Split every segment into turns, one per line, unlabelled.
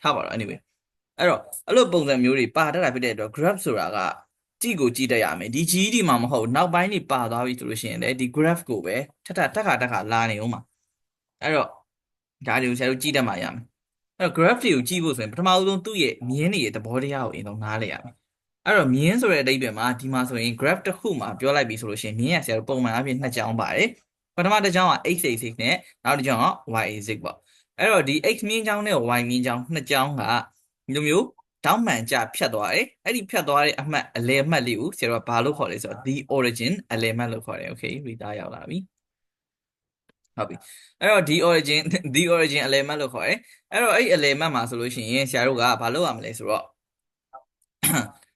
ထားပါတော့ anyway အဲ့လိုပုံစံမျိုးတွေပါတတ်တာဖြစ်တဲ့အတွက် graph ဆိုတာကကြည့်ကိုကြည့်တတ်ရမယ်ဒီ GED မှာမဟုတ်နောက်ပိုင်းနေပါသွားပြီဆိုလို့ရှိရင်လည်းဒီ graph ကိုပဲတက်ခါလာနေအောင်ပါအဲ့တော့ဒါတွေကိုဆရာတို့ကြည့်တတ်မှရမယ်အဲ့တော့ graph တွေကိုကြည့်ဖို့ဆိုရင်ပထမဆုံးသူ့ရဲ့မြင်းတွေရဲ့သဘောတရားကိုအရင်ဆုံးနားလည်ရမယ်အဲ့တော့မြင်းဆိုတဲ့အဓိပ္ပာယ်မှာဒီမှာဆိုရင် graph တစ်ခုမှာပြောလိုက်ပြီဆိုလို့ရှိရင်မြင်းရဆရာတို့ပုံမှန်အပြင်2ကြောင်းပါတယ်ပထမတစ်ကြောင်းက x86 နဲ့နောက်တစ်ကြောင်းက y86 ပေါ့အဲ့တော့ဒီ x မြင်းကြောင်းနဲ့ y မြင်းကြောင်း2ကြောင်းကမျိုးတောင်းမှန်ကြဖြတ်သွားတယ်အဲ့ဒီဖြတ်သွားတဲ့အမှတ်အလယ်အမှတ်လေးကိုဆရာတို့ကဘာလို့ခေါ်လဲဆိုတော့ the origin အလယ်အမှတ်လို့ခေါ်တယ် okay ဒီသားရောက်လာပြီဟုတ်ပြီအဲ့တော့ the origin အလယ်အမှတ်လို့ခေါ်တယ်အဲ့တော့အဲ့အလယ်အမှတ်မှာဆိုလို့ရှိရင်ဆရာတို့ကဘာလုပ်ရမလဲဆိုတော့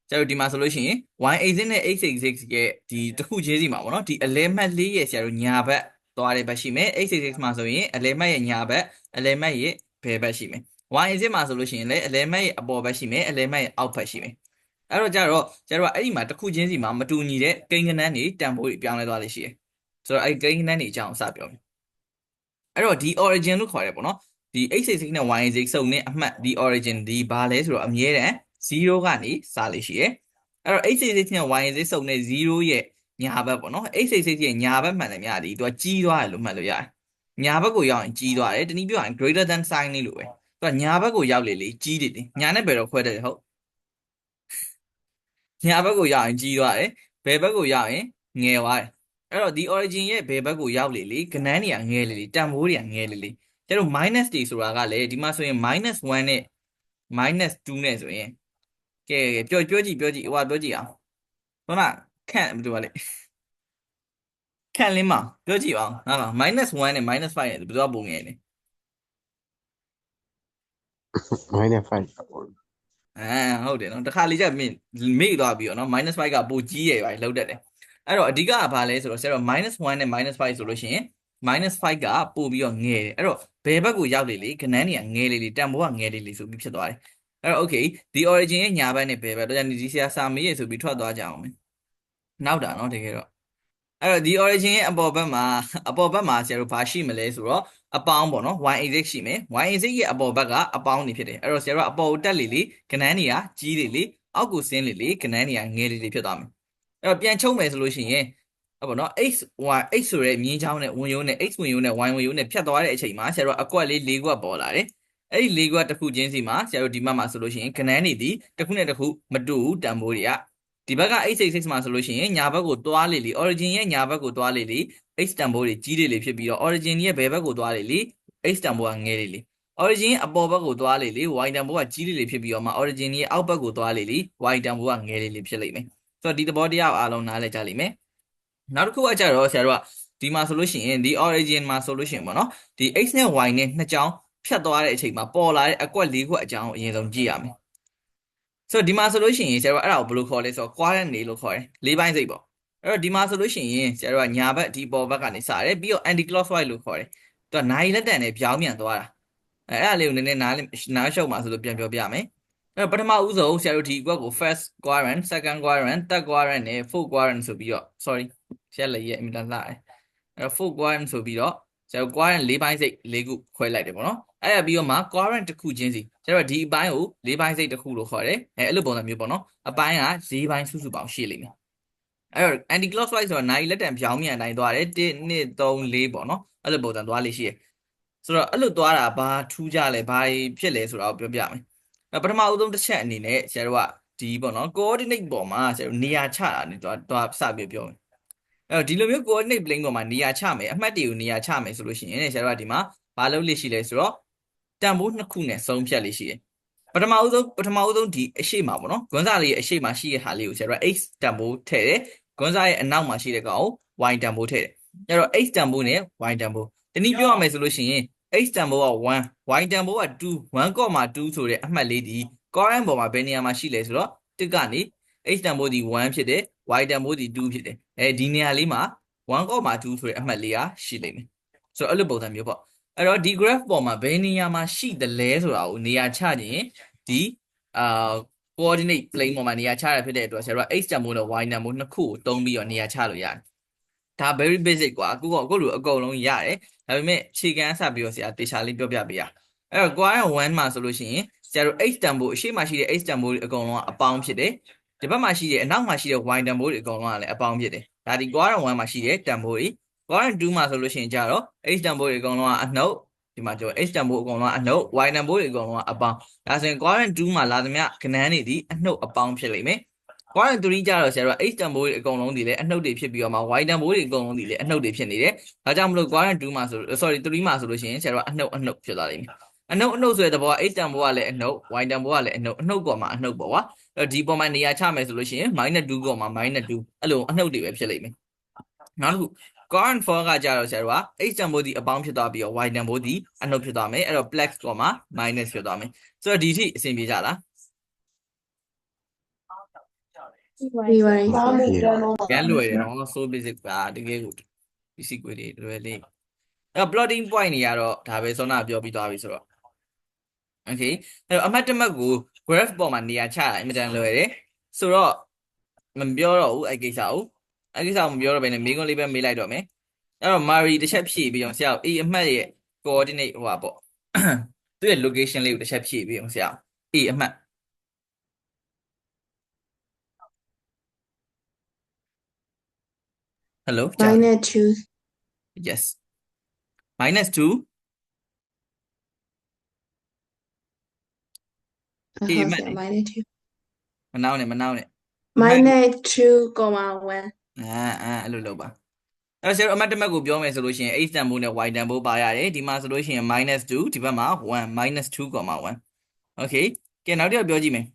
ဆရာတို့ဒီမှာဆိုလို့ရှိရင် y86 နဲ့ x86 ရဲ့ဒီတစ်ခုချင်းစီမှာပေါ့နော်ဒီအလယ်အမှတ်လေးရဲ့ဆရာတို့ညာဘက်သွားတဲ့ဘက်ရှိမယ် x86 မှာဆိုရင်အလယ်အမှတ်ရဲ့ညာဘက်အလယ်အမှတ်ရဲ့ဘယ်ဘက်ရှိမယ် y86 မှာဆိုလို့ရှိရင်လည်းအလယ်အမှတ်ရဲ့အပေါ်ဘက်ရှိမယ်အလယ်အမှတ်ရဲ့အောက်ဘက်ရှိမယ်အဲ့တော့ကျတော့ကျတော့အဲ့ဒီမှာတစ်ခုချင်းစီမှာမတူညီတဲ့ကိန်းဂဏန်းတွေတန်ဖိုးတွေပြောင်းလဲသွားလိမ့်ရှိတယ်ဆိုတော့အဲ့ကိန်းဂဏန်းတွေအကြောင်းအစပြောမယ်အဲ့တော့ဒီ origin လို့ခေါ်တယ်ပေါ့နော်ဒီ x86 နဲ့ y86 စုံနဲ့အမှတ်ဒီ origin ဒီဘာလဲဆိုတော့အမြဲတမ်း0ကနေစလိမ့်ရှိတယ်အဲ့တော့ x86 နဲ့ y86 စုံနဲ့0ရဲ့ညာဘက်ပေါ့နော် x86 ရဲ့ညာဘက်မှန်တယ်များဒီသူကကြီးသွားတယ်လို့မှတ်လို့ရတယ်ညာဘက်ကိုရောက်ရင်ကြီးသွားတယ်တနည်းပြောရင် greater than sign လေးလိုပဲသူကညာဘက်ကိုရောက်လေကြီးတယ်ညာနဲ့ဘယ်တော့ခွဲတတ်တယ်ဟုတ်ညာဘက်ကိုရောက်ရင်ကြီးသွားတယ်ဘယ်ဘက်ကိုရောက်ရင်ငယ်သွားတယ်အဲ့တော့ဒီ origin ရဲ့ဘယ်ဘက်ကိုရောက်လေကဏန်းတွေကငယ်လေတန်ဖိုးတွေကငယ်လေကျတော့ minus တွေဆိုတာကလည်းဒီမှာဆိုရင် -1 နဲ့ -2 နဲ့ဆိုရင်ကဲပြောကြည့်ဟိုကပြောကြည့်အောင်ခုနခန့်ဘယ်လိုပါလဲခန့်လင်းမပြောကြည့်အောင်ဟာ-1 နဲ့ -5 နဲ့ဘယ်သူကပုံငယ်လဲ
-5
ဟုတ်တယ်နော်တခါလေကျမေ့သွားပြီတော့နော်-5ကပိုကြီးရယ်ပါလောက်တတ်တယ်အဲ့တော့အဓိကကဘာလဲဆိုတော့ဆရာတို့ -1 နဲ့ -5 ဆိုလို့ရှိရင်-5ကပို့ပြီးတော့ငယ်တယ်အဲ့တော့ဘယ်ဘက်ကိုရောက်လေကဏန်းတွေကငယ်လေတန်ဖိုးကငယ်လေဆိုပြီးဖြစ်သွားတယ်အဲ့တော့ okay ဒီ origin ရဲ့ညာဘက်နဲ့ဘယ်ဘက်တော့ဒီဆရာစာမေးရဆိုပြီးထွက်သွားကြအောင်မယ်နောက်တာနော်တကယ်တော့အဲ့တော့ဒီ origin ရဲ့အပေါ်ဘက်မှာဆရာတို့ဘာရှိမလဲဆိုတော့အပေါင်းပေါ့နော် y86 ရှိမယ် y86 ရဲ့အပေါ်ဘက်ကအပေါင်းနေဖြစ်တယ်အဲ့တော့ဆရာတို့အပေါ်ကိုတက်လေကဏန်းတွေကကြီးလေအောက်ကိုဆင်းလေကဏန်းတွေကငယ်လေဖြစ်သွားမယ်အဲ့တော့ပြန်ချုပ်မယ်ဆိုလို့ရှိရင်ဟုတ်ပါနော် x ဆိုတဲ့မြင်းချောင်းနဲ့ဝင်ရိုးနဲ့ x ဝင်ရိုးနဲ့ y ဝင်ရိုးနဲ့ဖြတ်သွားတဲ့အချိန်မှာဆရာတို့အကွက်လေး၄ကွက်ပေါ်လာတယ်အဲ့ဒီ၄ကွက်တစ်ခုချင်းစီမှာဆရာတို့ဒီမှတ်မှာဆိုလို့ရှိရင်ကဏန်းတွေဒီတစ်ခုနဲ့တစ်ခုမတူဘူးတန်ဖိုးတွေကဒီဘက်က x86 မှာဆိုလို့ရှိရင်ညာဘက်ကိုသွားလေ origin ရဲ့ညာဘက်ကိုသွားလေ x တန်ဖိုးတွေကြီးလေဖြစ်ပြီးတော့ origin ရဲ့ဘယ်ဘက်ကိုသွားလေ x တန်ဖိုးကငယ်လေ origin အပေါ်ဘက်ကိုသွားလေ y တန်ဖိုးကကြီးလေဖြစ်ပြီးတော့မှ origin ရဲ့အောက်ဘက်ကိုသွားလေ y တန်ဖိုးကငယ်လေဖြစ်လိမ့်မယ်ဆိုတော့ဒီသဘောတရားအားလုံးနားလည်ကြလိမ့်မယ်နောက်တစ်ခုကကြတော့ဆရာတို့ကဒီမှာဆိုလို့ရှိရင်ဒီ origin မှာဆိုလို့ရှိရင်ပေါ့နော်ဒီ x နဲ့ y နဲ့နှစ်ကြောင်းဖြတ်သွားတဲ့အချိန်မှာပေါ်လာတဲ့အကွက်၄ကွက်အကြောင်းအရင်ဆုံးကြည့်ရမယ်ဆိုတော့ဒီမှာဆိုလို့ရှိရင်ဆရာတို့အဲ့ဒါကိုဘယ်လိုခေါ်လဲဆိုတော့ quadrant နေလို့ခေါ်တယ်၄ပိုင်းစိတ်ပေါ့အဲ့တော့ဒီမှာဆိုလို့ရှိရင်ဆရာတို့ကညာဘက်ဒီပေါ်ဘက်ကနေစတယ်ပြီးတော့ anti clockwise လို့ခေါ်တယ်သူကနိုင်လက်တန်နဲ့ပြောင်းပြန်သွားတာအဲ့ဒါလေးကိုနည်းနည်းနားရှုပ်မှာဆိုလို့ပြန်ပြောပြမယ်အဲ့ပထမဦးဆုံးဆရာတို့ဒီကွက်ကို first quadrant second quadrant third quadrant နဲ့ fourth quadrant ဆိုပြီးတော့ sorry ဆရာလည်းရဲ့အမြင်လာတယ်အဲ့တော့ fourth quadrant ဆိုပြီးတော့ဆရာတို့ quadrant ၄ပိုင်းစိတ်၄ခုခွဲလိုက်တယ်ပေါ့နော်အဲ့ဒါပြီးတော့မှ quadrant တစ်ခုချင်းစီဆရာတို့ဒီအပိုင်းကို၄ပိုင်းစိတ်တစ်ခုလို့ခေါ်တယ်အဲ့လိုပုံစံမျိုးပေါ့နော်အပိုင်းက၄ပိုင်းစုစုပေါင်းရှိလိမ့်မယ်အဲ့တော့ anti clockwise ဆိုတာနိုင်လက်တံပြောင်းမြန်တိုင်းသွားတယ်1 2 3 4ပေါ့နော်အဲ့လိုပုံစံသွားလေးရှိရဆိုတော့အဲ့လိုသွားတာဘာထူးကြလဲဘာဖြစ်လဲဆိုတာကိုပြောပြမယ်ပထမအဦးဆုံးတစ်ချက်အနေနဲ့ဆရာတို့ကဒီပေါ့နော် coordinate ပေါ်မှာဆရာတို့နေရာချတာနေသွားစပြီးပြောမယ်အဲ့တော့ဒီလိုမျိုး coordinate plane ပေါ်မှာနေရာချမယ်အမှတ်တွေကိုနေရာချမယ်ဆိုလို့ရှိရင်ဆရာတို့ကဒီမှာဘာလုပ်လိမ့်ရှိလဲဆိုတော့တန်ဖိုးနှစ်ခုနဲ့ဆုံးဖြတ်လိမ့်ရှိတယ်ပထမဦးဆုံးဒီအရှိမပေါ့နော်ကွန်စာလေးရဲ့အရှိမရှိတဲ့ဟာလေးကိုဆရာတို့ x တန်ဖိုးထည့်တယ်ကွန်စာရဲ့အနောက်မှာရှိတဲ့ကောင်ကို y တန်ဖိုးထည့်တယ်အဲ့တော့ x တန်ဖိုးနဲ့ y တန်ဖိုးတနည်းပြောရမယ်ဆိုလို့ရှိရင် x တန်ဖိုးက1 y တန်ဖိုးက2 1,2 ဆိုတဲ့အမှတ်လေးဒီ current ပေါ်မှာဘယ်နေရာမှာရှိလဲဆိုတော့တစ်ကနေ x တန်ဖိုးဒီ1ဖြစ်တယ် y တန်ဖိုးဒီ2ဖြစ်တယ်အဲဒီနေရာလေးမှာ1,2ဆိုတဲ့အမှတ်လေးကရှိလိမ့်မယ်ဆိုတော့အဲ့လိုပုံစံမျိုးပေါ့အဲ့တော့ဒီ graph ပေါ်မှာဘယ်နေရာမှာရှိတယ်လဲဆိုတာကိုနေရာချခြင်းဒီcoordinate plane ပေါ်မှာနေရာချရဖြစ်တဲ့အတွက်ဆရာတို့ x တန်ဖိုးနဲ့ y တန်ဖိုးနှစ်ခုကိုသုံးပြီးတော့နေရာချလို့ရတယ်ဒါ very basic กว่าအခုလိုအကုန်လုံးရတယ်ဒါပေမဲ့ခြေခံစပြီးတော့ဆရာတေချာလေးပြောပြပေးရအဲ့တော့ quadrant 1မှာဆိုလို့ရှိရင် ဆရာတို့ x တန်ဖိုးအရှိမရှိတဲ့ x တန်ဖိုးတွေအကုန်လုံးကအပေါင်းဖြစ်တယ်ဒီဘက်မှာရှိတဲ့အနောက်မှာရှိတဲ့ y တန်ဖိုးတွေအကုန်လုံးကလည်းအပေါင်းဖြစ်တယ်ဒါဒီ quadrant 1မှာရှိတဲ့တန်ဖိုးတွေ quadrant 2မှာဆိုလို့ရှိရင်ကြတော့ x တန်ဖိုးတွေအကုန်လုံးကအနှုတ်ဒီမှာပြော x တန်ဖိုးအကုန်လုံးကအနှုတ် y တန်ဖိုးတွေအကုန်လုံးကအပေါင်းဒါဆိုရင် quadrant 2မှာလာသမျှကဏ္ဍတွေဒီအနှုတ်အပေါင်းဖြစ်လိမ့်မယ် quadrant 3ကြတော့ဆရာတို့ x တန်ဖိုးတွေအကုန်လုံးဒီလည်းအနှုတ်တွေဖြစ်ပြီးတော့မှ y တန်ဖိုးတွေအကုန်လုံးဒီလည်းအနှုတ်တွေဖြစ်နေတယ်ဒါကြောင့်မလို့ quadrant 2မှာဆို sorry 3မှာဆိုလို့ရှိရင်ဆရာတို့ကအနှုတ်ဖြစ်သွားလိမ့်မယ်အနှုတ်ဆိုတဲ့သဘောက x တန်ဖိုးကလည်းအနှုတ် y တန်ဖိုးကလည်းအနှုတ်ပေါ်မှာအနှုတ်ပေါ့ကွာအဲ့ဒီပေါ်မှာနေရာချမယ်ဆိုလို့ရှိရင် -2 ပေါ်မှာ -2 အဲ့လိုအနှုတ်တွေပဲဖြစ်လိမ့်မယ်နောက်တစ်ခု quadrant 4ကကြတော့ဆရာတို့က x တန်ဖိုးဒီအပေါင်းဖြစ်သွားပြီးတော့ y တန်ဖိုးဒီအနှုတ်ဖြစ်သွားမယ်အဲ့တော့ plus ပေါ်မှာ minus ဖြစ်သွားမယ်ဆိုတော့ဒီထိအဆင်ပြေကြလား
ပြီးပါတယ်
ပြန်လွယ်တယ်နော် so basic ပါတကယ်ကို basic တွေလွယ်လေးအဲ့တော့ plotting point တွေကတော့ဒါပဲစောနာပြောပြီးသွားပြီဆိုတော့ okay အဲ့တော့အမှတ်တမဲ့ကို graph ပေါ်မှာနေရာချတာအင်မတန်လွယ်တယ်ဆိုတော့မပြောတော့ဘူးအဲ့ကိစ္စကိုမပြောတော့ဘဲနဲ့မေးခွန်းလေးပဲမေးလိုက်တော့မယ်အဲ့တော့ Mari တစ်ချက်ဖြည့်ပြီးအောင်ဆရာ A အမှတ်ရဲ့ coordinate ဟိုပါပေါ့သူ့ရဲ့ location လေးကိုတစ်ချက်ဖြည့်ပြီးအောင်ဆရာ A အမှတ်hello
-2
yes -2
ဟုတ်
A
ဆ
အမှတ်
ရာ -2
မနှောင်းနဲ့
-2,1
အဲ့လိုလုပ်ပါအဲ့တော့ဆရာတို့အမှတ်တမဲ့ကိုပြောမယ်ဆိုလို့ရှိရင် x တန်ဖိုးနဲ့ y တန်ဖိုးပါရတယ်ဒီမှာဆိုလို့ရှိရင်-2ဒီဘက်မှာ1 -2,1 okay ကဲနောက်တစ်ယောက်ပြောကြည့်မယ်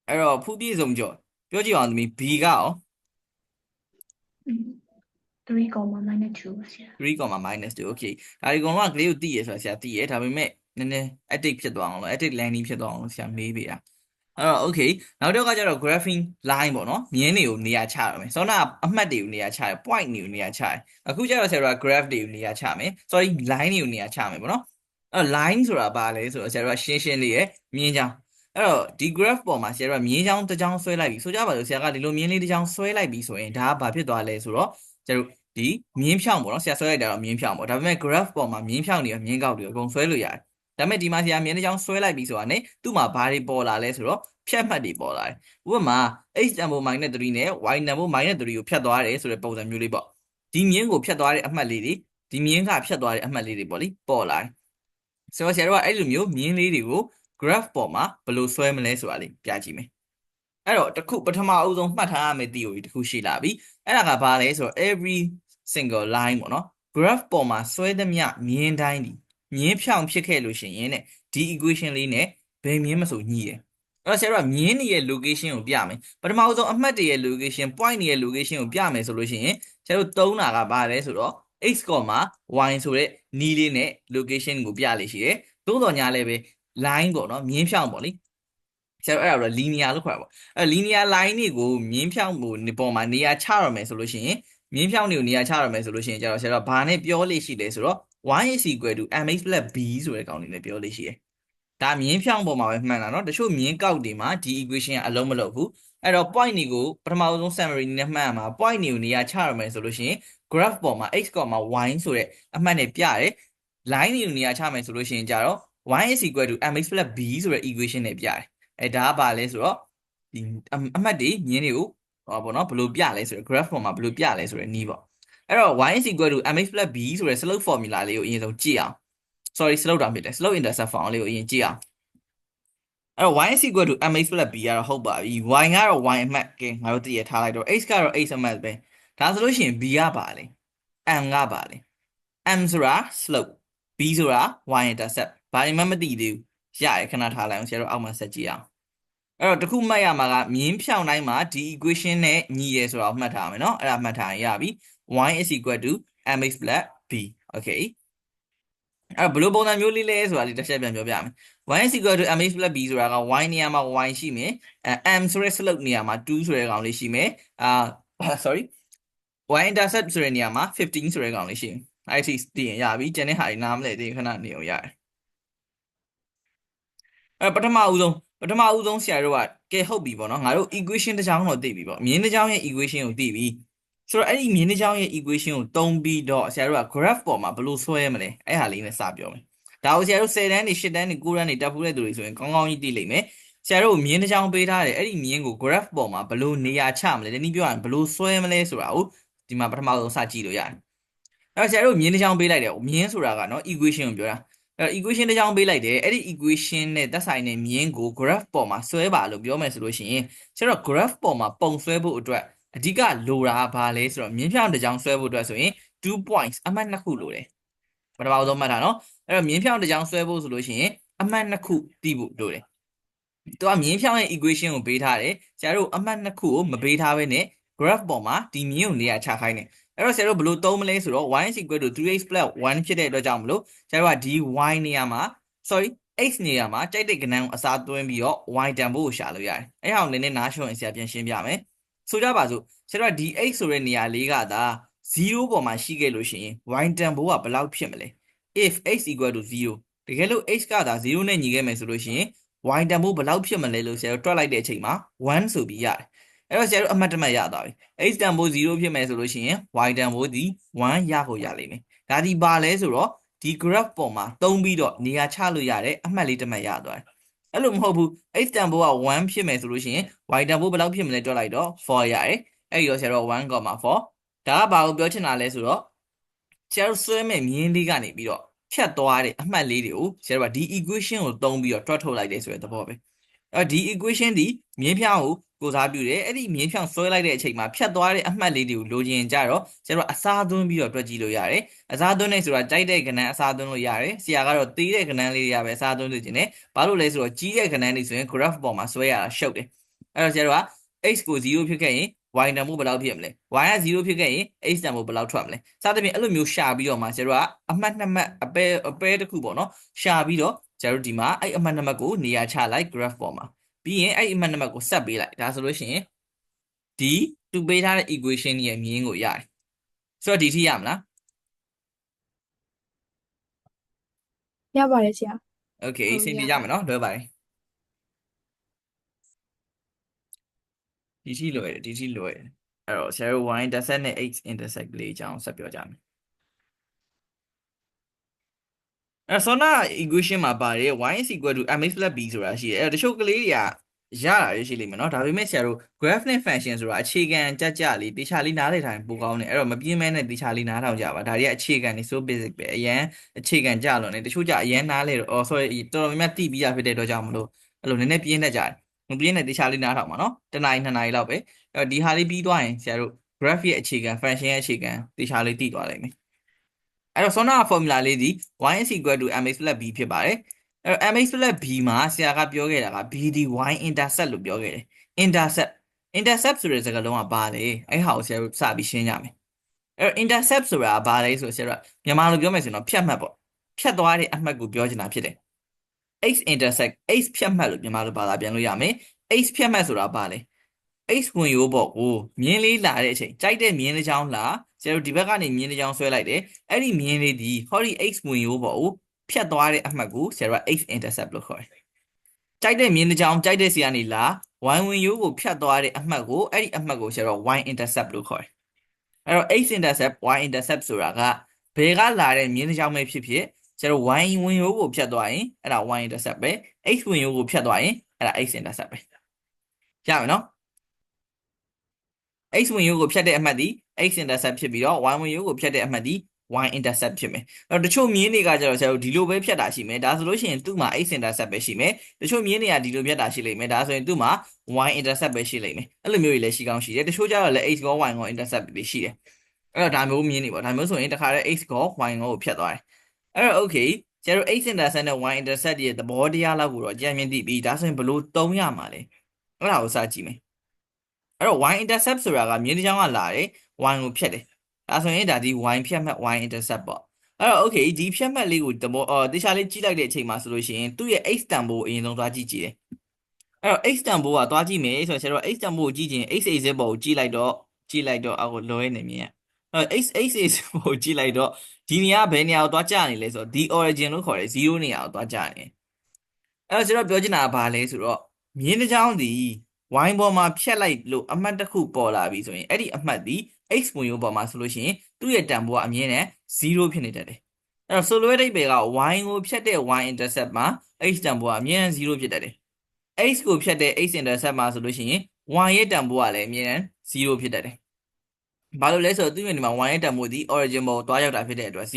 အဲ့တော့ဖူးပြည့်စုံကြောပြောကြည့်အောင်သမီး b ကရော
3 comma minus 2ပါဆရာ
3, -2 okay ဒါဒီကောင်ကကလေးကိုသိရဆိုတာဆရာသိရဒါပေမဲ့နည်းနည်း active ဖြစ်သွားအောင်လို့ active landing ဖြစ်သွားအောင်လို့ဆရာမေးပေးတာအဲ့တော့ okay နောက်တစ်ခါကျတော့ graphing line ပေါ့နော်မြင်းတွေကိုနေရာချရမယ်စောနာအမှတ်တွေကိုနေရာချရ point တွေကိုနေရာချရအခုကျတော့ဆရာတို့က graph တွေကိုနေရာချမယ် sorry line တွေကိုနေရာချမယ်ပေါ့နော်အဲ့တော့ line ဆိုတာဘာလဲဆိုတော့ဆရာတို့ကရှင်းရှင်းလေးရမြင်းချောင်းအဲ့တော့ဒီ graph ပေါ်မှာဆရာတို့ကမြင်းချောင်းတစ်ချောင်းဆွဲလိုက်ပြီဆိုကြပါစို့ဆရာကဒီလိုမြင်းလေးတစ်ချောင်းဆွဲလိုက်ပြီဆိုရင်ဒါကဘာဖြစ်သွားလဲဆိုတော့ဆရာတို့ဒီမြင်းဖြောင်းပေါ့နော်ဆရာဆွဲလိုက်တာတော့မြင်းဖြောင်းပေါ့ဒါပေမဲ့ graph ပေါ်မှာမြင်းဖြောင်းတွေရောမြင်းကောက်တွေရောအကုန်ဆွဲလို့ရတယ်ဒါပေမဲ့ဒီမှာဆရာမြင်းတစ်ချောင်းဆွဲလိုက်ပြီဆိုတာ ਨੇ သူ့မှာဘာတွေပေါ်လာလဲဆိုတော့ဖြတ်မှတ်တွေပေါ်လာတယ်ဥပမာ x တန်ဖိုး -3 နဲ့ y တန်ဖိုး -3 ကိုဖြတ်သွားတယ်ဆိုတဲ့ပုံစံမျိုးလေးပေါ့ဒီမြင်းကိုဖြတ်သွားတဲ့အမှတ်လေးတွေဒီမြင်းကဖြတ်သွားတဲ့အမှတ်လေးတွေပေါ့လေပေါ်လာတယ်ဆိုတော့ဆရာတို့ကအဲ့လိုမျိုးမြင်းလေးတွေကို graph ပေါ်မှာဘယ်လိုဆွဲမလဲဆိုတာလေးပြကြည့်မယ်အဲ့တော့တစ်ခုပထမအဦးဆုံးမှတ်ထားရမယ့် theory တစ်ခုရှိလာပြီအဲ့ဒါကဘာလဲဆိုတော့ every single line ပေါ့နော် graph ပေါ်မှာဆွဲသမျှမြင်းတိုင်းဒီမြင်းဖြောင်းဖြစ်ခဲ့လို့ရှိရင်တဲ့ဒီ equation လေးနဲ့ဘယ်မြင်းမဆိုညီတယ်အဲ့တော့ဆရာတို့ကမြင်းတွေရဲ့ location ကိုပြမယ်ပထမဆုံးအမှတ်တွေရဲ့ location point တွေရဲ့ location ကိုပြမယ်ဆိုလို့ရှိရင်ဆရာတို့သုံးတာကဘာလဲဆိုတော့ x, y ဆိုတဲ့နီးလေးနဲ့ location ကိုပြလိမ့်ရှိတယ်သို့တော်ညာလည်းပဲ line ပေါ့နော်မြင်းဖြောင်းပေါ့လေဆရာတို့အဲ့ဒါတော့ linear လို့ခေါ်တာပေါ့အဲ့ linear line တွေကိုမြင်းဖြောင်းကိုပေါ်မှာနေရာချရမယ်ဆိုလို့ရှိရင်မြင်းဖြောင်းတွေကိုနေရာချရမယ်ဆိုလို့ရှိရင်ကျတော့ဆရာတို့ဘာနဲ့ပြောလိမ့်ရှိလဲဆိုတော့ y is equal to mx plus b ဆိုတဲ့ကောင်လေးနဲ့ပြောလိမ့်ရှိတယ်ဒါမြင်းဖြောင်းပေါ်မှာပဲမှန်တာเนาะတချို့မြင်းကောက်တွေမှာဒီ equation ကအလုံးမလုံးဘူးအဲ့တော့ point တွေကိုပထမဆုံး summary နဲ့မှတ်ရမှာ point တွေကိုနေရာချရမယ်ဆိုလို့ရှိရင် graph ပေါ်မှာ x, y ဆိုတဲ့အမှတ်နဲ့ပြရတယ် line တွေကိုနေရာချမယ်ဆိုလို့ရှိရင်ကြတော့ y is equal to mx plus b ဆိုတဲ့ equation နဲ့ပြရတယ်ဒါကဘာလဲဆိုတော့ဒီအမှတ်တွေမြင်းတွေကိုဟောပေါ့နော်ဘယ်လိုပြလဲဆိုတော့ graph ပေါ်မှာဘယ်လိုပြလဲဆိုတဲ့နည်းပေါ့အဲ့တော့ y is equal to mx plus b ဆိုတဲ့ slope formula လေးကိုအရင်ဆုံးကြည့်အောင် sorry slope တောင်ဖြစ်တယ် slope intercept form လေးကိုအရင်ကြည့်အောင်အဲ့တော့ y is equal to mx plus b ကတော့ဟုတ်ပါပြီ y ကတော့ y အမှတ်ကဲငါတို့တည့်ရထားလိုက်တော့ x ကတော့ x အမှတ်ပဲဒါဆိုလို့ရှိရင် b ကပါလေ m ကပါလေ m ဆိုတာ slope b ဆိုတာ y intercept ဘာမှမသိသေးဘူးရရခဏထားလိုက်အောင်ဆရာတို့အောက်မှာဆက်ကြည့်အောင်အဲ့တော့တခုမှတ်ရမှာကမြင်းဖြောင်းတိုင်းမှာဒီ equation နဲ့ညီရဲဆိုတာကိုမှတ်ထားမယ်เนาะအဲ့ဒါမှတ်ထားရင်ရပြီ y is equal to mx plus b okay အဲ့ဘယ်လိုပုံစံမျိုးလေးလဲဆိုတာလေးတစ်ချက်ပြန်ပြောပြမယ် y is equal to mx plus b ဆိုတာက y နေရာမှာ y ရှိမယ်m ဆိုတဲ့ slope နေရာမှာ2ဆိုတဲ့ကောင်လေးရှိမယ်sorry y intercept ဆိုတဲ့နေရာမှာ15ဆိုတဲ့ကောင်လေးရှိမယ်အဲ့ဒီသိရင်ရပြီကျန်တဲ့ဟာတွေနားမလဲသေးခဏနေအောင်ရတယ်အဲ့ပထမဦးဆုံးဆရာတို့ကကဲဟုတ်ပြီပေါ့နော်ငါတို့ equation တစ်ချောင်းတော့သိပြီပေါ့မြင်းတစ်ချောင်းရဲ့ equation ကိုသိပြီဆိုတော့အဲ့ဒီမြင်းတစ်ချောင်းရဲ့ equation ကိုသုံးပြီးတော့ဆရာတို့က graph ပေါ်မှာဘယ်လိုဆွဲရမလဲအဲ့ဟာလေးနဲ့စပြောမယ် ဒါကိုဆရာတို့10တန်းနေ8တန်းနေ9တန်းနေတက်ဖူးတဲ့သူတွေဆိုရင်ကောင်းကောင်းကြီးသိလိမ့်မယ်ဆရာတို့မြင်းတစ်ချောင်းပေးထားတယ်အဲ့ဒီမြင်းကို graph ပေါ်မှာဘယ်လိုနေရာချမလဲတနည်းပြောရရင်ဘယ်လိုဆွဲမလဲဆိုတာကိုဒီမှာပထမဆုံးစကြည့်လို့ရတယ်အဲ့တော့ဆရာတို့မြင်းတစ်ချောင်းပေးလိုက်တယ်မြင်းဆိုတာကနော် equation ကိုပြောတာအဲ့တော့ equation တစ်ချောင်းပေးလိုက်တယ်အဲ့ဒီ equation နဲ့သက်ဆိုင်တဲ့မြင်းကို graph ပေါ်မှာဆွဲပါလို့ပြောမယ်ဆိုလို့ရှိရင်ဆရာတို့ graph ပေါ်မှာပုံဆွဲဖို့အတွက်အဓိကလိုတာကဘာလဲဆိုတော့မြင်းဖြောင်းတစ်ချောင်းဆွဲဖို့အတွက်ဆိုရင်2 points အမှတ်2ခုလိုတယ်ပထမဆုံးမှတ်တာနော်အဲ့တော့မြင်းဖြောင်းတစ်ချောင်းဆွဲဖို့ဆိုလို့ရှိရင်အမှတ်2ခုသိဖို့လိုတယ်သူကမြင်းဖြောင်းရဲ့ equation ကိုပေးထားတယ်ဆရာတို့အမှတ်2ခုကိုမပေးထားဘဲနဲ့ graph ပေါ်မှာဒီမြင်းကိုနေရာချခိုင်းတယ်အဲ့တော့ဆရာတို့ဘယ်လိုသုံးမလဲဆိုတော့ y is equal to 3x plus 1ဖြစ်တဲ့အတွက်ကြောင့်မလို့ဆရာတို့ကဒီ y နေရာမှာ sorry x နေရာမှာကြိုက်တဲ့ကဏ္ဍကိုအစားသွင်းပြီးတော့ y တန်ဖိုးကိုရှာလို့ရတယ်အဲ့ဒါကိုနည်းနည်းနားရှုံရင်ဆရာပြန်ရှင်းပြမယ်ဆိုကြပါစို့ဆရာတို့ကဒီ x ဆိုတဲ့နေရာလေးကသာ0ပေါ်မှာရှိခဲ့လို့ရှိရင် y တန်ဖိုးကဘယ်လောက်ဖြစ်မလဲ if x equal to 0တကယ်လို့ x ကသာ0နဲ့ညီခဲ့မယ်ဆိုလို့ရှိရင် y တန်ဖိုးဘယ်လောက်ဖြစ်မလဲလို့ဆရာတို့တွက်လိုက်တဲ့အချိန်မှာ1ဆိုပြီးရတယ်အဲ့တော့ဆရာတို့အမှတ်တမဲ့ရသွားပြီ x တန်ဖိုး0ဖြစ်မယ်ဆိုလို့ရှိရင် y တန်ဖိုးဒီ1ရဖို့ရလိမ့်မယ်ဒါဒီပါလဲဆိုတော့ဒီ graph ပေါ်မှာသုံးပြီးတော့နေရာချလို့ရတဲ့အမှတ်လေးတစ်မှတ်ရသွားတယ်အဲ့လိုမဟုတ်ဘူး x တန်ဖိုးက1ဖြစ်မယ်ဆိုလို့ရှိရင် y တန်ဖိုးဘယ်လောက်ဖြစ်မလဲတွက်လိုက်တော့4ရတယ်အဲ့ဒီတော့ဆရာတို့1.4ဒါကဘာကိုပြောချင်တာလဲဆိုတော့ဆရာတို့ဆွဲမဲ့မြင်းလေးကနေပြီးတော့ဖြတ်သွားတဲ့အမှတ်လေးတွေကိုဆရာတို့ကဒီ equation ကိုသုံးပြီးတော့တွက်ထုတ်လိုက်တယ်ဆိုတဲ့သဘောပဲအဲ့ဒီ equation ဒီမြင်းဖြောင်းကိုစားပြုတယ်အဲ့ဒီမြင်းဖြောင်းဆွဲလိုက်တဲ့အချိန်မှာဖြတ်သွားတဲ့အမှတ်လေးတွေကိုလိုချင်ကြတော့ဆရာတို့အစားသွင်းပြီးတော့တွက်ကြည့်လို့ရတယ်အစားသွင်းနေဆိုတာကြိုက်တဲ့ကဏ္ဍအစားသွင်းလို့ရတယ်ဆရာကတော့သေးတဲ့ကဏ္ဍလေးတွေရပဲအစားသွင်းလို့ခြင်းနဲ့ဘာလို့လဲဆိုတော့ကြီးတဲ့ကဏ္ဍလေးဆိုရင် graph ပေါ်မှာဆွဲရတာရှုပ်တယ်အဲ့တော့ဆရာတို့က x ကို0ဖြစ်ခဲ့ရင် y တန်ဖိုးဘယ်လောက်ဖြစ်မလဲ y က0ဖြစ်ခဲ့ရင် x တန်ဖိုးဘယ်လောက်ထွက်မလဲစသဖြင့်အဲ့လိုမျိုးရှာပြီးတော့မှဆရာတို့ကအမှတ်2မှတ်အပဲတစ်ခုပေါ့နော်ရှာပြီးတော့ဆရာတို့ဒီမှာအဲ့အမှတ်2မှတ်ကိုနေရာချလိုက် graph ပေါ်မှာပြီးရင်အဲ့အမှတ်2မှတ်ကိုဆက်ပေးလိုက်ဒါဆိုလို့ရှိရင်ဒီသူပေးထားတဲ့ equation ရဲ့မြင်းကိုရတယ်ဆိုတော့ဒီထိရမလား
ရပါတယ်ဆရာ
okay အဆင်ပြေကြမယ်နော်လွယ်ပါတယ်ဒီထိလွယ်တယ်အဲ့တော့ဆရာတို့ y intercept နဲ့ x intercept လေးအကြောင်းဆက်ပြောကြမယ်အဲ့တော့ Sona equation မှာပါတယ် y is equal to mx plus b ဆိုတာရှိတယ်အဲ့တော့တချို့ကလေးတွေကရတာရရှိလိမ့်မယ်နော်ဒါပေမဲ့ဆရာတို့ graph နဲ့ function ဆိုတာအခြေခံကြလေးတေချာလေးနားလည်ထားရင်ပိုကောင်းတယ်အဲ့တော့မပြင်းမဲနဲ့တေချာလေးနားထောင်ကြပါဒါတွေကအခြေခံနေ so basic ပဲအရန်အခြေခံကြလို့ねတချို့ကြအရန်နားလဲတော့ sorry တော်တော်များများသိပြီးရဖြစ်တဲ့အတွက်ကြောင့်မလို့အဲ့လိုနည်းနည်းပြင်းတတ်ကြတယ်မပြင်းနဲ့တေချာလေးနားထောင်ပါနော်တစ်နာရီ2နာရီလောက်ပဲအဲ့တော့ဒီဟာလေးပြီးသွားရင်ဆရာတို့ graph ရဲ့အခြေခံ function ရဲ့အခြေခံတေချာလေးသိသွားလိမ့်မယ်အဲ့တော့ Sona formula လေးဒီ y is equal to mx plus b ဖြစ်ပါတယ်အဲ့တော့ mx plus b မှာဆရာကပြောခဲ့တာက b ဒီ y intercept လို့ပြောခဲ့တယ် intercept ဆိုတဲ့စကားလုံးကဘာလဲအဲ့ဟာကိုဆရာတို့စပြီးရှင်းကြမယ်အဲ့တော့ intercept ဆိုတာဘာလဲဆိုတော့ဆရာတို့မြန်မာလိုပြောမယ်ဆိုရင်တော့ဖြတ်မှတ်ပေါ့ဖြတ်သွားတဲ့အမှတ်ကိုပြောချင်တာဖြစ်တယ် x intersect x ဖြတ်မှတ်လို့မြန်မာလိုဘာသာပြန်လို့ရမယ် x ဖြတ်မှတ်ဆိုတာဘာလဲ x ဝင်ရိုးပေါ့ကိုမြင်းလေးလာတဲ့အချိန်ကြိုက်တဲ့မြင်းတစ်ချောင်းလာဆရာတို့ဒီဘက်ကနေမြင်းတစ်ချောင်းဆွဲလိုက်တယ်အဲ့ဒီမြင်းလေးဒီဟောဒီ x ဝင်ရိုးပေါ့ကိုဖြတ်သွားတဲ့အမှတ်ကိုဆရာတို့ x intercept လို့ခေါ်တယ်ကြိုက်တဲ့မြင်းတစ်ချောင်းကြိုက်တဲ့စီကနေလာ y ဝင်ရိုးကိုဖြတ်သွားတဲ့အမှတ်ကိုအဲ့ဒီအမှတ်ကိုဆရာတို့ y intercept လို့ခေါ်တယ်အဲ့တော့ x intercept y intercept ဆိုတာကဘယ်ကလာတဲ့မြင်းတစ်ချောင်းပဲဖြစ်ဖြစ်ဆရာတို့ y ဝင်ရိုးကိုဖြတ်သွားရင်အဲ့ဒါ y intercept ပဲ x ဝင်ရိုးကိုဖြတ်သွားရင်အဲ့ဒါ x intercept ပဲရမယ်နော်x ဝင်ရိုးကိုဖြတ်တဲ့အမှတ်ဒီ x intercept ဖြစ်ပြီးတော့ y ဝင်ရိုးကိုဖြတ်တဲ့အမှတ်ဒီ y intercept ဖြစ်မယ်အဲ့တော့တချို့မြင်းတွေကကျတော့ဆရာတို့ဒီလိုပဲဖြတ်တာရှိမယ်ဒါဆိုလို့ရှိရင်သူ့မှာ x intercept ပဲရှိမယ်တချို့မြင်းတွေကဒီလိုဖြတ်တာရှိလိမ့်မယ်ဒါဆိုရင်သူ့မှာ y intercept ပဲရှိလိမ့်မယ်အဲ့လိုမျိုးတွေလည်းရှိကောင်းရှိတယ်တချို့ကျတော့လည်း x ကော y ကော intercept တွေရှိတယ်အဲ့တော့ဒါမျိုးမြင်းတွေပေါ့ဒါမျိုးဆိုရင်တခါတည်း x ကော y ကောကိုဖြတ်သွားတယ်အဲ့တော့ okay ဆရာတို့ x intercept နဲ့ y intercept ရဲ့သဘောတရားလောက်ကိုတော့အကြံဉာဏ်သိပြီးဒါဆိုရင်ဘယ်လိုသုံးရမှာလဲအဲ့ဒါကိုစကြည့်မယ်အဲ့တော့ y intercept ဆိုတာကမြင်းတစ်ချောင်းကလာတယ် y ကိုဖြတ်တယ်ဒါဆိုရင်ဒါဒီ y ဖြတ်မှတ် y intercept ပေါ့အဲ့တော့ okay ဒီဖြတ်မှတ်လေးကိုတေချာလေးကြည့်လိုက်တဲ့အချိန်မှာဆိုလို့ရှိရင်သူ့ရဲ့ x တန်ဖိုးအရင်ဆုံးသွားကြည့်တယ်အဲ့တော့ x တန်ဖိုးကသွားကြည့်မယ်ဆိုတော့ဆရာတို့ x တန်ဖိုးကိုကြည့်ခြင်း x axis ပေါ်ကိုကြည့်လိုက်တော့အောက်ကိုလွှဲနေမြင်ရအဲ့ x axis ပေါ်ကိုကြည့်လိုက်တော့ဒီနေရာဘယ်နေရာကိုသွားကျနေလဲဆိုတော့ဒီ origin လို့ခေါ်တယ်0နေရာကိုသွားကျနေအဲ့တော့ကျွန်တော်ပြောချင်တာကဘာလဲဆိုတော့မြင်းတစ်ချောင်းဒီ y ပေါ်မှာဖြတ်လိုက်လို့အမှတ်တစ်ခုပေါ်လာပြီဆိုရင်အဲ့ဒီအမှတ်ဒီ x ဝင်ရိုးပေါ်မှာဆိုလို့ရှိရင်သူ့ရဲ့တန်ဖိုးကအမြဲတမ်း0ဖြစ်နေတတ်တယ် အဲ့တော့ဆိုလိုတဲ့အိဗယ်က y ကိုဖြတ်တဲ့ y intercept မှာ h တန်ဖိုးကအမြဲတမ်း0ဖြစ်တတ်တယ် x ကိုဖြတ်တဲ့ x intercept မှာဆိုလို့ရှိရင် y ရဲ့တန်ဖိုးကလည်းအမြဲတမ်း0ဖြစ်တတ်တယ်ဘာလို့လဲဆိုတော့သူ့ရဲ့ဒီမှာ y ရဲ့တန်ဖိုးဒီ origin ပေါ်ကိုတွားရောက်တာဖြစ်တဲ့အတွက်0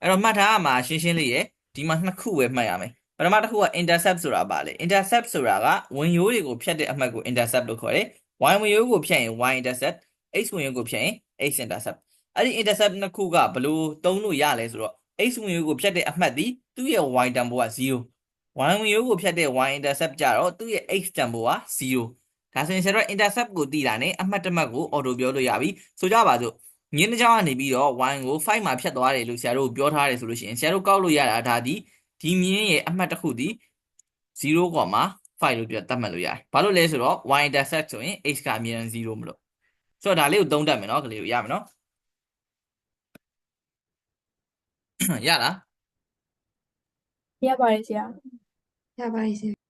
အဲ့တော့မှတ်ထားရမှာရှင်းရှင်းလေးရယ်ဒီမှာနှစ်ခုပဲမှတ်ရမယ်ပထမတစ်ခုက intercept ဆိုတာပါလေ intercept ဆိုတာကဝင်ရိုးတွေကိုဖြတ်တဲ့အမှတ်ကို intercept လို့ခေါ်တယ် y ဝင်ရိုးကိုဖြတ်ရင် y intercept x ဝင်ရိုးကိုဖြတ်ရင် x intercept အဲ့ဒီ intercept နှစ်ခုကဘယ်လိုသုံးလို့ရလဲဆိုတော့ x ဝင်ရိုးကိုဖြတ်တဲ့အမှတ်ဒီသူ့ရဲ့ y တန်ဖိုးက0 y ဝင်ရိုးကိုဖြတ်တဲ့ y intercept ကြတော့သူ့ရဲ့ x တန်ဖိုးက0ဒါဆိုရင်ဆရာတို့ intercept ကိုတည်တာနဲ့အမှတ်တစ်မှတ်ကို auto ပြောလို့ရပြီဆိုကြပါစို့ညင်းတစ်ကြောင်းကနေပြီးတော့ y ကို5မှာဖြတ်သွားတယ်လို့ဆရာတို့ပြောထားတယ်ဆိုလို့ရှိရင်ဆရာတို့ကောက်လို့ရတာဒါဒီမြင်းရဲ့အမှတ်တစ်ခုဒီ0.5လို့ပြသတ်မှတ်လို့ရတယ်ဘာလို့လဲဆိုတော့ y intercept ဆိုရင် x ကအမြဲတမ်း0မလို့ဆိုတော့ဒါလေးကိုသုံးတတ်မယ်နော်ကလေးကိုရမယ်နော်ရလား
ရပါတယ်ဆရာ
ရပါတယ်ဆရာ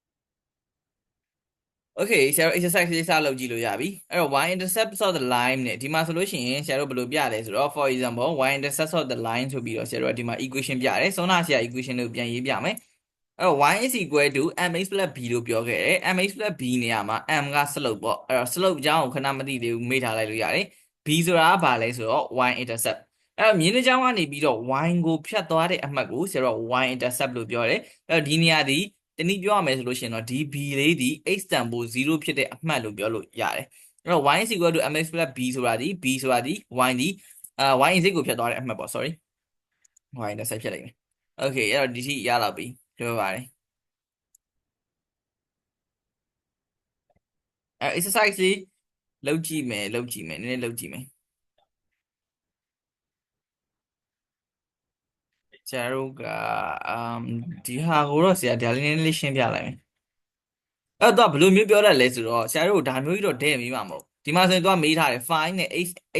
Okay ဆရာတို့ exercise လေးစလုပ်ကြည့်လို့ရပြီအဲ့တော့ y intercept of the line နဲ့ဒီမှာဆိုလို့ရှိရင်ဆရာတို့ဘယ်လိုပြလဲဆိုတော့ for example y intercept of the line ဆိုပြီးတော့ဆရာတို့ကဒီမှာ equation ပြတယ်ဆုံးနာဆရာ equation ကိုပြန်ရေးပြမယ်အဲ့တော့ y is equal to mx plus b လို့ပြောခဲ့တယ် mx plus b နေရာမှာ m က slope ပေါ့အဲ့တော့ slope အကြောင်းကိုခဏမသိသေးဘူးမေ့ထားလိုက်လို့ရတယ် b ဆိုတာကဘာလဲဆိုတော့ y intercept အဲ့တော့မြင်းတစ်ကြောင်းကနေပြီးတော့ y ကိုဖြတ်သွားတဲ့အမှတ်ကိုဆရာတို့ y intercept လို့ပြောတယ်အဲ့တော့ဒီနေရာဒီတနည်းပြောရမယ်ဆိုလို့ရှိရင်တော့ဒီ b လေးဒီ x တန်ဖိုး0ဖြစ်တဲ့အမှတ်လို့ပြောလို့ရတယ်အဲ့တော့ y is equal to mx plus b ဆိုတာဒီ b ဆိုတာဒီ y ဒီy in ကိုဖြတ်သွားတဲ့အမှတ်ပေါ့ sorry y intercept ဖြစ်လိုက်မယ် okay အဲ့တော့ဒီထိရတော့ပြီပြောပါတယ်exercise လေးလုပ်ကြည့်မယ်နည်းနည်းလုပ်ကြည့်မယ်ဆရာတို့ကဒီဟာကိုတော့ဆရာဒါလေးနည်းနည်းလေးရှင်းပြလိုက်မယ်အဲ့တော့ဘယ်လိုမျိုးပြောတတ်လဲဆိုတော့ဆရာတို့ဒါမျိုးကြီးတော့ဒဲ့မိမှာမဟုတ်ဒီမှာဆိုရင်သူကမေးထားတယ် find နဲ့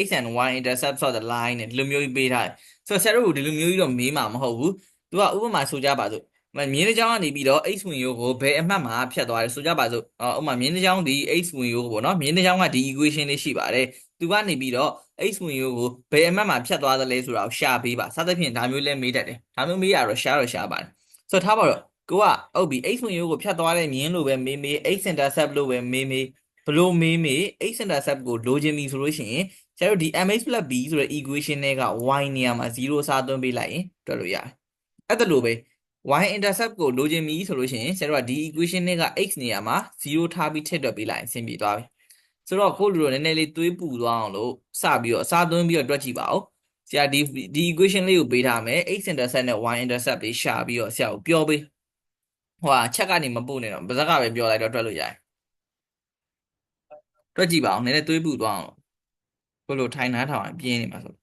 x and y intercept of the line နဲ့ဒီလိုမျိုးကြီးပေးထားတယ်ဆိုတော့ဆရာတို့ဒီလိုမျိုးကြီးတော့မေးမှာမဟုတ်ဘူးသူကဥပမာဆိုကြပါစို့မြင်းတစ်ကြောင်းကနေပြီးတော့ x ဝင်ရိုးကိုဘယ်အမှတ်မှာဖြတ်သွားတယ်ဆိုကြပါစို့ဥပမာမြင်းတစ်ကြောင်းဒီ x ဝင်ရိုးကိုပေါ့နော်မြင်းတစ်ကြောင်းကဒီ equation လေးရှိပါတယ်သူကနေပြီးတော့ x ဝင်ရိုးကိုဘယ်အမှတ်မှာဖြတ်သွားသလဲဆိုတာကိုရှာပေးပါစသဖြင့်ဒါမျိုးလဲမေးတတ်တယ်ဒါမျိုးမေးရတော့ရှာပါတယ်ဆိုတော့ထားပါတော့ကိုကဟုတ်ပြီ x ဝင်ရိုးကိုဖြတ်သွားတဲ့မြင်းလို့ပဲမေး x intercept လို့ပဲမေးဘလို့မေး x intercept ကိုလိုချင်ပြီဆိုလို့ရှိရင်ဆရာတို့ဒီ mx plus b ဆိုတဲ့ equation တွေက y နေရာမှာ0အစားသွင်းပေးလိုက်ရင်တွက်လို့ရတယ်အဲ့ဒါလိုပဲ y intercept ကိုလိုချင်ပြီဆိုလို့ရှိရင်ဆရာတို့ကဒီ equation တွေက x နေရာမှာ0ထားပြီးထည့်တွက်ပေးလိုက်ရင်အဆင်ပြေသွားပြီဆိုတော့ကိုလူတို့နည်းနည်းလေးတွေးပူသွားအောင်လို့စပြီးတော့အစားသွင်းပြီးတော့တွက်ကြည့်ပါဦးဆရာဒီ equation လေးကိုပေးထားမယ် x intercept နဲ့ y intercept တွေရှာပြီးတော့ဆရာကိုပြောပေးဟိုဟာချက်ကနေမပို့နဲ့တော့ပါဇက်ကပဲပြောလိုက်တော့တွက်လို့ရတယ်တွက်ကြည့်ပါအောင်နည်းနည်းတွေးပူသွားအောင်ကိုလိုထိုင်နားထောင်ရင်ပြင်းနေမှာဆို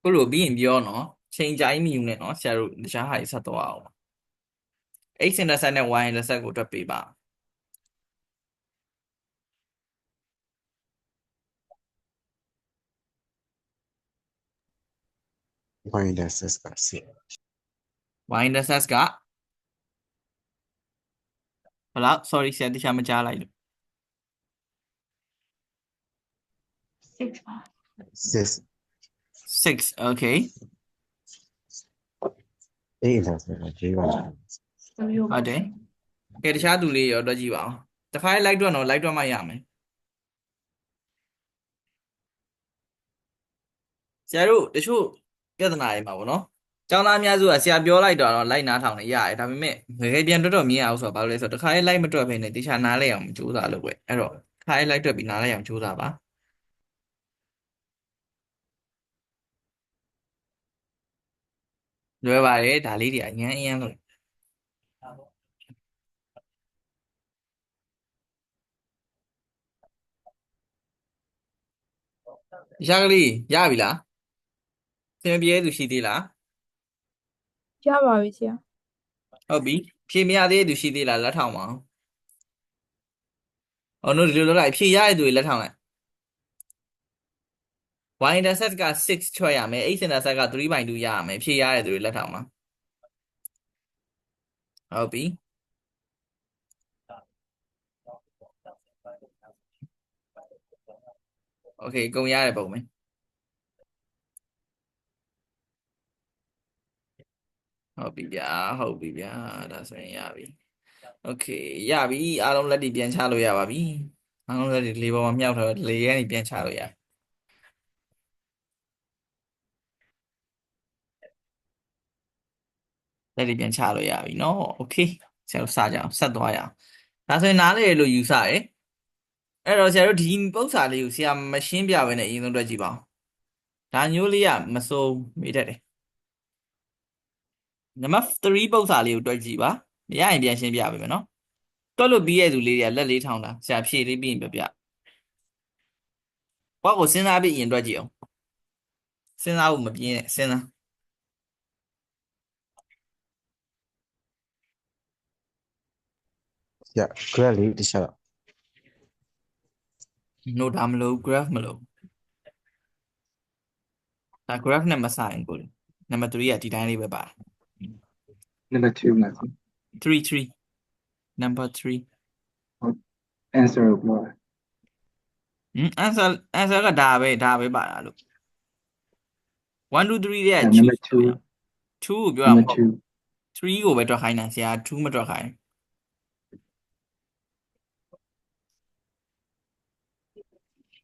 ကိုလိုပြီးရင်ပြောနော်ချိန်ကြိုင်းမြူနဲ့နော်ဆရာတို့တခြားဟာတွေဆက်သွားအောင် x intercept နဲ့ y intercept ကိုတွက်ပေးပါ
y intercept က6
y intercept ကဘယ်လောက် sorry ဆရာတခြားမကြားလိုက်လို့
6ပါ
6
6 okay
a intercept က j ပါ
3ရော
ဟုတ်တယ်ကဲတခြားသူလေးရောတွက်ကြည့်ပါအောင်တစ်ခါလိုက်တွက်တော့လိုက်တွက်မှရမယ်ဆရာတို့တချို့ပြဿနာတွေမှာပေါ့နော်ကျောင်းသားအများစုကဆရာပြောလိုက်တော့လိုက်နားထောင်နေရတယ်ဒါပေမဲ့ငယ်ပြန်တွက်တော့မြင်ရအောင်ဆိုတော့ဘာလို့လဲဆိုတော့တစ်ခါလိုက်မတွက်ဘဲနဲ့တခြားနားလဲအောင်ကြိုးစားလို့ပဲအဲ့တော့တစ်ခါလိုက်တွက်ပြီးနားလဲအောင်ကြိုးစားပါလွယ်ပါတယ်ဒါလေးတွေအញ្ញမ်းလို့ရကလေးရပြီလားသင်ပြဲသူရှိသေးလား
ရပါပြီဆရာ
ဟုတ်ပြီဖြေမရသေးတဲ့သူရှိသေးလားလက်ထောင်ပါအောင်ဟောတို့ဒီလိုလုပ်လိုက်ဖြေရတဲ့သူတွေလက်ထောင်လိုက် y intercept က6ထွက်ရမယ် x intercept က3/2ရရမယ်ဖြေရတယ်သူတွေလက်ထောင်မှာဟုတ်ပြီโอเคကုန်ရတယ်ပုံမယ်ဟုတ်ပြီဗျာဟုတ်ပြီဗျာဒါဆိုရင်ရပြီโอเคရပြီအားလုံးလက်တွေပြန်ချလို့ရပါပြီအားလုံးလက်တွေလေပေါ်မှာမြောက်ထားတော့လေရဲနေပြန်ချလို့ရလက်တွေပြန်ချလို့ရပြီเนาะโอเคဆရာတို့စကြအောင်ဆက်သွားရအောင်ဒါဆိုရင်နားလေလို့ယူဆရယ်အဲ့တော့ဆရာတို့ဒီပု္ပ္ပစာလေးကိုဆရာမရှင်းပြဘဲနဲ့အရင်ဆုံးတွက်ကြည့်ပါဦးဒါမျိုးလေးကမစိုးမေးတတ်တယ်နံပါတ်3ပု္ပ္ပစာလေးကိုတွက်ကြည့်ပါမရရင်ပြန်ရှင်းပြပေးမယ်နော်တွက်လို့ပြီးရဲ့သူလေးတွေကလက်လေးထောင်တာဆရာဖြည့်လေးပြီးရင်ပြဘာကိုစဉ်းစားပြီးရင်တွက်ကြည့်အောင်စဉ်းစားဖို့မပြင်းနဲ့စဉ်းစား
Yeah, clearly the shut up.
no ဒါမလို့ graph မလို့ဒါ graph နဲ့မဆိုင်ကိုနံပါတ်3ကဒီတိုင်းလေးပဲပါ
Number 2, Matthew.
3 number 3
Answer of what?
answer ကဒါပဲပါတာလို့1 2 3တဲ့
Number 2.
2ကိုပြောတာမ
Number
ဟုတ်
2.
3ကိုပဲတွက်ခိုင်းတာဆရာ2မတွက်ခိုင်း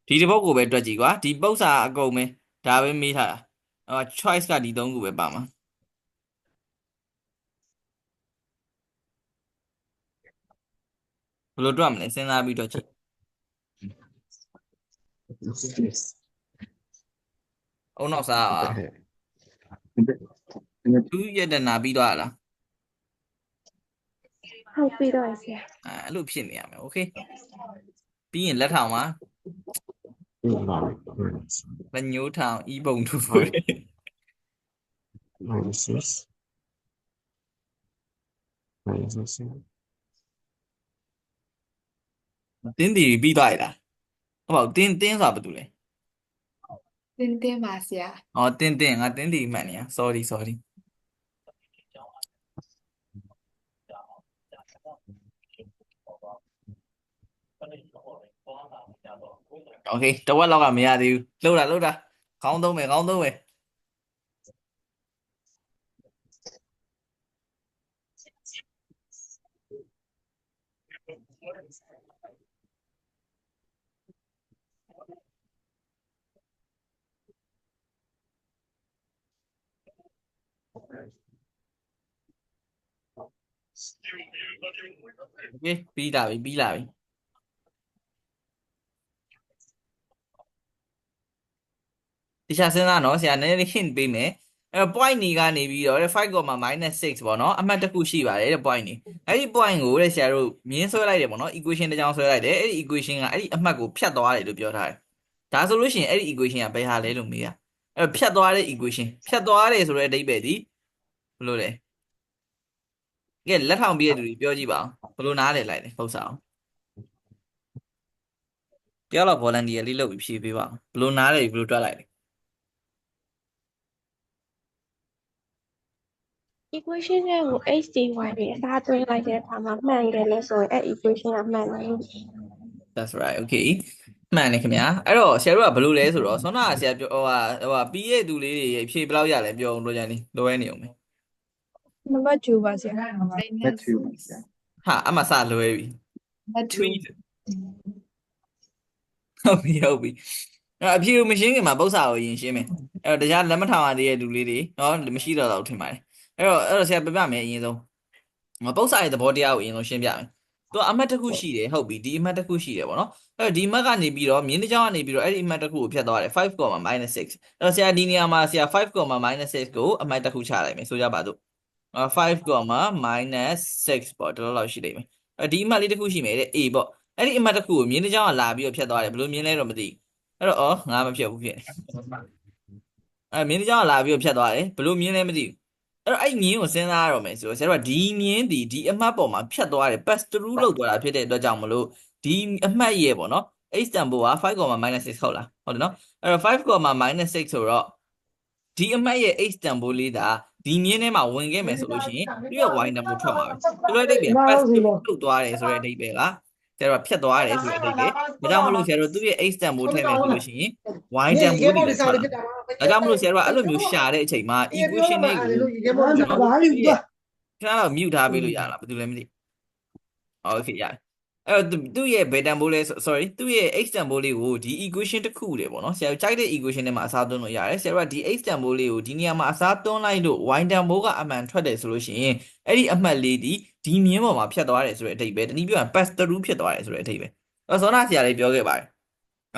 ဒီတစ်ပုဒ်ကိုပဲတွက်ကြည့်ကွာဒီပု္ပ္ပစာအကုန်ပဲဒါပဲမေးထားတာchoice ကဒီ3ခုပဲပါမှာဘယ်လိုတွက်မလဲစဉ်းစားပြီးတွက်ကြည့်
Yes.
အုံနောက်စားပါ
Okay.
Number
2ရက်တနာပြီးတော့လား
ဟုတ်ပြီတော့ဆရာ
အဲ့လိုဖြစ်နေရမယ်โอเคပြီးရင်လက်ထောင်မှာ လက်ညှိုးထောင်ဤပုံတူပေါ်တယ်
Minus 6. Minus 6.
တင်းတီပြီးသွားရလားဟုတ်ပါဘူးတင်းဆိုတာဘာတူလဲ
တင်းပါဆရာ
တင်းငါတင်းတီမှန်နေရ sorry okay တဝက်လောက်ကမရသေးဘူးလှုပ်တာခေါင်းသုံးမယ် okay ပြီးလာပြီတခြားစဉ်းစားနော်ဆရာနည်းနည်း hint ပေးမယ်အဲ့တော့ point နေကနေပြီးတော့5 -6 ပေါ့နော်အမှတ်တစ်ခုရှိပါတယ်တဲ့ point နေအဲ့ဒီ point ကိုတဲ့ဆရာတို့မြင်းဆွဲလိုက်တယ်ပေါ့နော် equation တစ်ကြောင်းဆွဲလိုက်တယ်အဲ့ဒီ equation ကအဲ့ဒီအမှတ်ကိုဖြတ်သွားတယ်လို့ပြောထားတယ်ဒါဆိုလို့ရှိရင်အဲ့ဒီ equation ကဘယ်ဟာလဲလို့မေးတာအဲ့ဖြတ်သွားတဲ့ equation ဖြတ်သွားတယ်ဆိုတဲ့အဓိပ္ပာယ်ဒီဘယ်လိုလဲကဲလက်ထောင်ပြီးတဲ့သူတွေပြောကြည့်ပါဦးဘယ်လိုနားလည်လိုက်လဲဟုတ်စားအောင်ပြောတော့ volunteer လေးလုပ်ပြီးဖြေပေးပါဦးဘယ်လိုနားလည်ဘယ်လိုတွက်လိုက်လဲ
equation နဲ့ကို h dy တွေအစားသွင်းလိုက်တဲ့အခါမှာမှန်တယ်လဲဆိုရင်အဲ့ equation ကမှန်တယ်လို့
That's right okay မှန်တယ်ခင်ဗျာအဲ့တော့ဆရာတို့ကဘယ်လိုလဲဆိုတော့ဆောနာဆရာပြောဟိုပြီးရဲ့သူလေးတွေဖြေဘယ်လောက်ရလဲပြောအောင်တော့ကြနေလိုရဲနေအောင်မယ်
နံပါတ်2ပါဆရာ
Number 2, Matthew.
ဟာအမှစလွဲပြီ
နံပါတ်
3ဟုတ်ပြီအဲ့အဖြေကိုမရှင်းခင်မှာပု္ပ္ပစာကိုရင်ရှင်းမယ်အဲ့တော့တရားလက်မထောင်ရသေးတဲ့လူလေးတွေနော်မရှိတော့တော့ထင်ပါတယ်အဲ့တော့ဆရာပြပြမယ်အရင်ဆုံးပု္ပ္ပစာရဲ့သဘောတရားကိုအရင်ဆုံးရှင်းပြမယ်သူကအမှတ်တစ်ခုရှိတယ်ဟုတ်ပြီဒီအမှတ်တစ်ခုရှိတယ်ပေါ့နော်အဲ့တော့ဒီအမှတ်ကနေပြီးတော့မြင်းတစ်ကြောင်းကနေပြီးတော့အဲ့ဒီအမှတ်တစ်ခုကိုဖြတ်သွားတယ်5 -6 အဲ့တော့ဆရာဒီနေရာမှာဆရာ5 -6 ကိုအမှတ်တစ်ခုချလိုက်မယ်ဆိုကြပါစို့5 -6 ပေါ့တော်တော်လောက်ရှိလိမ့်မယ်ဒီအမှတ်လေးတစ်ခုရှိမယ်တဲ့ A ပေါ့အဲ့ဒီအမှတ်တစ်ခုကိုမြင်းတစ်ကြောင်းကလာပြီးတော့ဖြတ်သွားတယ်ဘယ်လိုမြင်းလဲတော့မသိအဲ့တော့ငါမဖြတ်ဘူးဖြစ်မြင်းတစ်ကြောင်းကလာပြီးတော့ဖြတ်သွားတယ်ဘယ်လိုမြင်းလဲမသိဘူးအဲ့တော့အဲ့မြင်းကိုစဉ်းစားရတော့မယ်ဆိုတော့ဆရာတို့ကဒီမြင်းဒီအမှတ်ပေါ်မှာဖြတ်သွားတယ် pass through လုပ်သွားတာဖြစ်တဲ့အတွက်ကြောင့်မလို့ဒီအမှတ်ရဲ့ပေါ့နော် h တန်ဖိုးက5 -6 ဟုတ်လားဟုတ်တယ်နော်အဲ့တော့5 -6 ဆိုတော့ဒီအမှတ်ရဲ့ h တန်ဖိုးလေးဒါဒီမြင်းထဲမှာဝင်ခဲ့မယ်ဆိုလို့ရှိရင်သူ့ရဲ့ y တန်ဖိုးထွက်မှာပဲသူတို့အဓိပ္ပာယ် pass ထုတ်သွားတယ်ဆိုတဲ့အဓိပ္ပာယ်ကဆရာတို့ဖြတ်သွားတယ်ဆိုတဲ့အဓိပ္ပာယ်ဒါကြောင့်မလို့ဆရာတို့သူ့ရဲ့ h တန်ဖိုးထည့်မယ်ဆိုလို့ရှိရင် y တန်ဖိုးတွေလည်းထွက်လာဒါကြောင့်မလို့ဆရာတို့ကအဲ့လိုမျိုးရှာတဲ့အချိန်မှာ equation တွေကိုခဏတော့ mute ထားပေးလို့ရလားဘာလို့လဲမသိโอเคရတယ်အဲ့တော့သူ့ရဲ့ဘယ်တန်ဖိုးလဲ sorry သူ့ရဲ့ h တန်ဖိုးလေးကိုဒီ equation တစ်ခုလေပေါ့နော်ဆရာတို့ကြိုက်တဲ့ equation ထဲမှာအစားသွင်းလို့ရတယ်ဆရာတို့ကဒီ h တန်ဖိုးလေးကိုဒီနေရာမှာအစားသွင်းလိုက်လို့ y တန်ဖိုးကအမှန်ထွက်တယ်ဆိုလို့ရှိရင်အဲ့ဒီအမှတ်လေးဒီမြင်းပေါ်မှာဖြတ်သွားတယ်ဆိုတဲ့အဓိပ္ပာယ်တနည်းပြောရင် pass through ဖြစ်သွားတယ်ဆိုတဲ့အဓိပ္ပာယ်အဲ့စောနာဆရာလေးပြောခဲ့ပါတယ်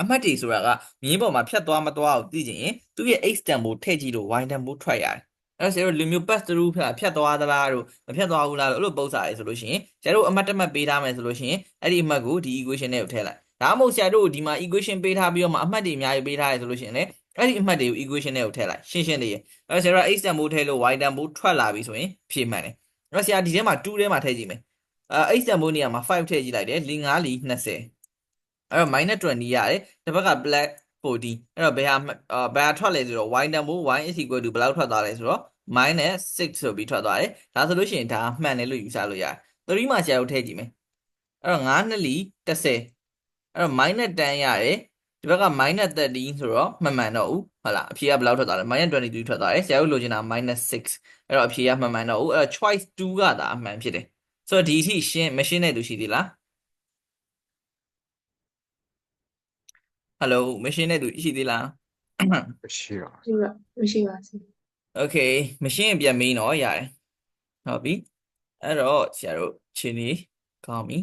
အမှတ်တွေဆိုတာကမြင်းပေါ်မှာဖြတ်သွားမသွားကိုသိချင်ရင်သူ့ရဲ့ h တန်ဖိုးထည့်ကြည့်လို့ y တန်ဖိုးထွက်ရတယ်အဲ့ဆရာတို့လူမျိုး pass through ဖြတ်သွားသလားတို့မဖြတ်သွားဘူးလားလို့အဲ့လိုပုံစံရဆိုလို့ရှိရင်ဆရာတို့အမှတ်တစ်မှတ်ပေးထားမယ်ဆိုလို့ရှိရင်အဲ့ဒီအမှတ်ကိုဒီ equation ထဲကိုထည့်လိုက်ဒါမှမဟုတ်ဆရာတို့ဒီမှာ equation ပေးထားပြီးတော့မှအမှတ်တွေအများကြီးပေးထားရဆိုလို့ရှိရင်လည်းအဲ့ဒီအမှတ်တွေကို equation ထဲကိုထည့်လိုက်ရှင်းရှင်းလေးရအဲ့ဆရာတို့ h တန်ဖိုးထည့်လို့ y တန်ဖိုးထွက်လာပြီဆိုရင်ဖြေမှန်တယ်အဲ့ဆရာဒီထဲမှာ2ထဲမှာထည့်ကြည့်မယ်h တန်ဖိုးနေရာမှာ5ထည့်ကြည့်လိုက်တယ်4 5 4 20အဲ့တော့ -20 ရတယ်တစ်ဘက်က black 40အဲ့တော့ဘယ်ဟာထွက်လဲဆိုတော့ y တန်ဖိုး y is equal to ဘယ်လောက်ထွက်သွားလဲဆိုတော့-6ဆိုပြီးထွက်သွားတယ်ဒါဆိုလို့ရှိရင်ဒါမှန်တယ်လို့ယူဆလို့ရတယ်3မှာဆရာတို့ထည့်ကြည့်မယ်အဲ့တော့9 2 10အဲ့တော့-10ရတယ်ဒီဘက်က-13ဆိုတော့မမှန်တော့ဘူးဟုတ်လားအဖြေကဘယ်လောက်ထွက်သွားလဲ-23ထွက်သွားတယ်ဆရာတို့လိုချင်တာ-6အဲ့တော့အဖြေကမမှန်တော့ဘူးအဲ့တော့ choice 2ကဒါအမှန်ဖြစ်တယ်ဆိုတော့ဒီအထိရှင်းမရှင်းတဲ့သူရှိသေးလားဟယ်လိုမရှင်းတဲ့သူရှိသေးလား
မရှိတော့
မရှိပါစေ
Okay မရှင်းရင်ပြန်မေးတော့ရတယ်ဟုတ်ပြီအဲ့တော့ဆရာတို့ချင်းနေကောင်းပြီ